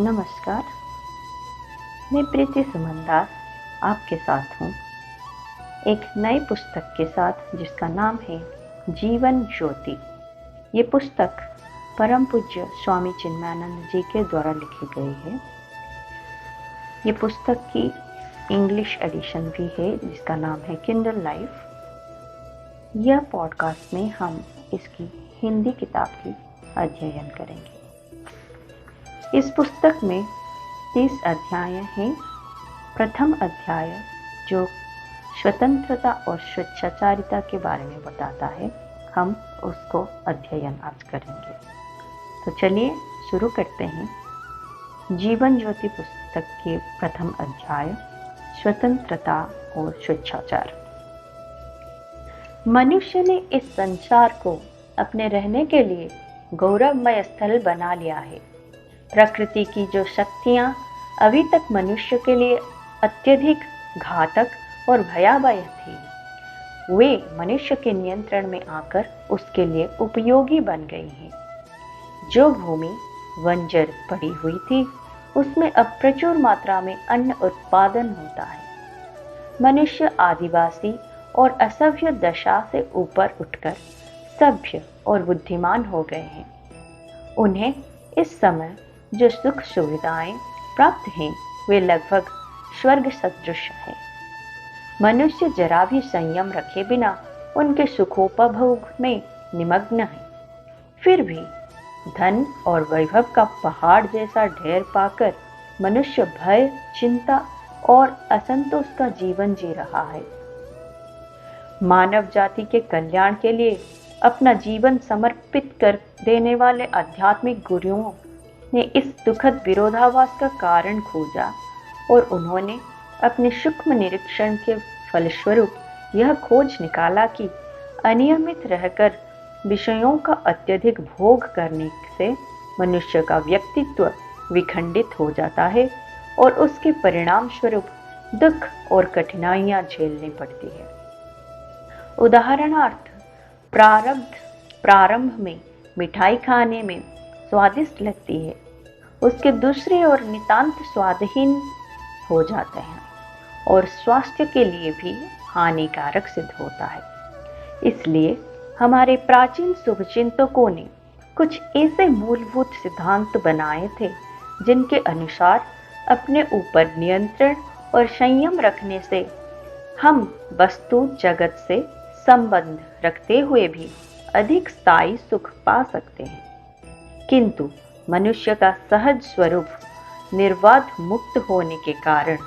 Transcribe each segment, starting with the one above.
नमस्कार। मैं प्रीति सुमन दास आपके साथ हूँ एक नई पुस्तक के साथ जिसका नाम है जीवन ज्योति। ये पुस्तक परम पूज्य स्वामी चिन्मयानंद जी के द्वारा लिखी गई है। ये पुस्तक की इंग्लिश एडिशन भी है जिसका नाम है किंडल लाइफ। यह पॉडकास्ट में हम इसकी हिंदी किताब की अध्ययन करेंगे। इस पुस्तक में 30 अध्याय हैं। प्रथम अध्याय जो स्वतंत्रता और स्वेच्छाचारिता के बारे में बताता है, हम उसको अध्ययन आज करेंगे। तो चलिए शुरू करते हैं। जीवन ज्योति पुस्तक के प्रथम अध्याय स्वतंत्रता और स्वेच्छाचार। मनुष्य ने इस संसार को अपने रहने के लिए गौरवमय स्थल बना लिया है। प्रकृति की जो शक्तियाँ अभी तक मनुष्य के लिए अत्यधिक घातक और भयावह थी, वे मनुष्य के नियंत्रण में आकर उसके लिए उपयोगी बन गई हैं। जो भूमि बंजर पड़ी हुई थी, उसमें अब प्रचुर मात्रा में अन्न उत्पादन होता है। मनुष्य आदिवासी और असभ्य दशा से ऊपर उठकर सभ्य और बुद्धिमान हो गए हैं। उन्हें इस समय जो सुख सुविधाएं प्राप्त हैं, वे लगभग स्वर्ग सदृश हैं। मनुष्य जरा भी संयम रखे बिना उनके सुखोपभोग में निमग्न है। फिर भी धन और वैभव का पहाड़ जैसा ढेर पाकर मनुष्य भय, चिंता और असंतोष का जीवन जी रहा है। मानव जाति के कल्याण के लिए अपना जीवन समर्पित कर देने वाले आध्यात्मिक गुरुओं ने इस दुखद विरोधाभास का कारण खोजा और उन्होंने अपने सूक्ष्म निरीक्षण के फलस्वरूप यह खोज निकाला कि अनियमित रहकर विषयों का अत्यधिक भोग करने से मनुष्य का व्यक्तित्व विखंडित हो जाता है और उसके परिणाम स्वरूप दुख और कठिनाइयां झेलनी पड़ती है। उदाहरणार्थ, प्रारंभ में मिठाई खाने में स्वादिष्ट लगती है, उसके दूसरी ओर नितांत स्वादहीन हो जाते हैं और स्वास्थ्य के लिए भी हानिकारक सिद्ध होता है। इसलिए हमारे प्राचीन शुभचिंतकों ने कुछ ऐसे मूलभूत सिद्धांत बनाए थे जिनके अनुसार अपने ऊपर नियंत्रण और संयम रखने से हम वस्तु जगत से संबंध रखते हुए भी अधिक स्थायी सुख पा सकते हैं। किंतु मनुष्य का सहज स्वरूप निर्वाध मुक्त होने के कारण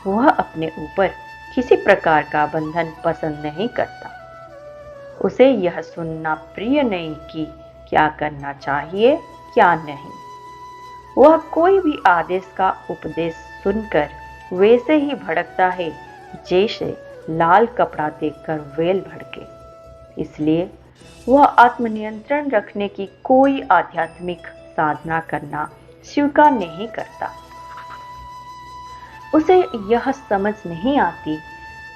वह अपने ऊपर किसी प्रकार का बंधन पसंद नहीं करता। उसे यह सुनना प्रिय नहीं कि क्या करना चाहिए क्या नहीं। वह कोई भी आदेश का उपदेश सुनकर वैसे ही भड़कता है जैसे लाल कपड़ा देखकर व्हेल भड़के। इसलिए वह आत्मनियंत्रण रखने की कोई आध्यात्मिक साधना करना स्वीकार नहीं करता। उसे यह समझ नहीं आती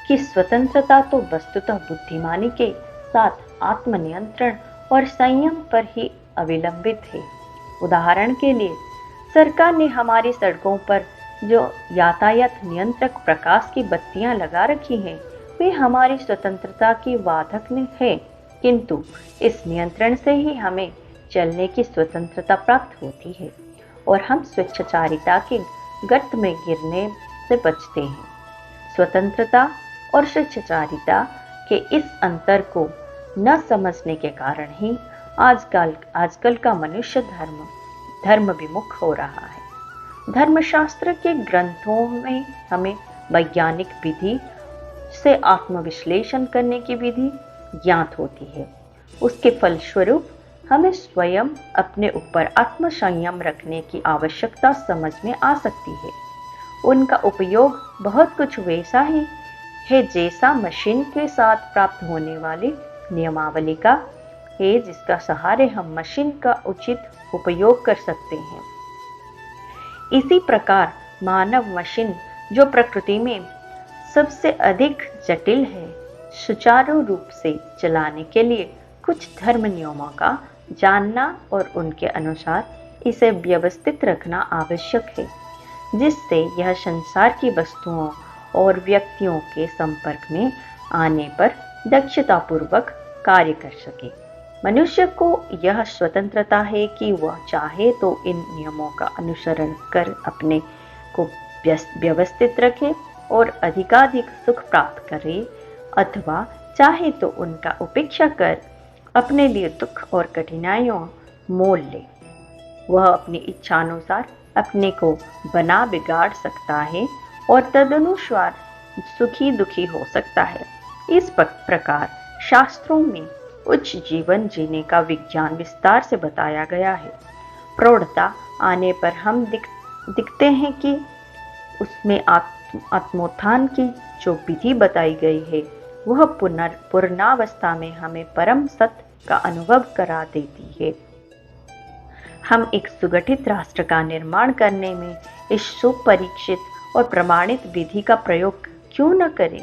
कि स्वतंत्रता तो वस्तुतः बुद्धिमानी के साथ आत्मनियंत्रण और संयम पर ही अवलंबित है। उदाहरण के लिए, सरकार ने हमारी सड़कों पर जो यातायात नियंत्रक प्रकाश की बत्तियां लगा रखी हैं, वे हमारी स्वतंत्रता की वाधक है, किंतु इस नियंत्रण से ही हमें चलने की स्वतंत्रता प्राप्त होती है और हम स्वेच्छाचारिता के गर्त में गिरने से बचते हैं। स्वतंत्रता और स्वेच्छाचारिता के इस अंतर को न समझने के कारण ही आजकल का मनुष्य धर्म विमुख हो रहा है। धर्मशास्त्र के ग्रंथों में हमें वैज्ञानिक विधि से आत्मविश्लेषण करने की विधि ज्ञात होती है। उसके फलस्वरूप हमें स्वयं अपने ऊपर आत्मसंयम रखने की आवश्यकता समझ में आ सकती है। उनका उपयोग बहुत कुछ वैसा ही है जैसा मशीन के साथ प्राप्त होने वाली नियमावली का है, जिसका सहारे हम मशीन का उचित उपयोग कर सकते हैं। इसी प्रकार मानव मशीन जो प्रकृति में सबसे अधिक जटिल है, सुचारू रूप से चलाने के लिए कुछ धर्म नियमों का जानना और उनके अनुसार इसे व्यवस्थित रखना आवश्यक है, जिससे यह संसार की वस्तुओं और व्यक्तियों के संपर्क में आने पर दक्षतापूर्वक कार्य कर सके। मनुष्य को यह स्वतंत्रता है कि वह चाहे तो इन नियमों का अनुसरण कर अपने को व्यवस्थित रखे और अधिकाधिक सुख प्राप्त करे, अथवा चाहे तो उनका उपेक्षा कर अपने लिए दुख और कठिनाइयों मोल ले। वह अपनी इच्छानुसार अपने को बना बिगाड़ सकता है और तदनुसार सुखी दुखी हो सकता है। इस प्रकार शास्त्रों में उच्च जीवन जीने का विज्ञान विस्तार से बताया गया है। प्रौढ़ता आने पर हम दिखते हैं कि उसमें आत्मोत्थान की जो विधि बताई गई है वह पूर्णावस्था में हमें परम सत्य का अनुभव करा देती है। हम एक सुगठित राष्ट्र का निर्माण करने में इस सुपरीक्षित और प्रमाणित विधि का प्रयोग क्यों न करें।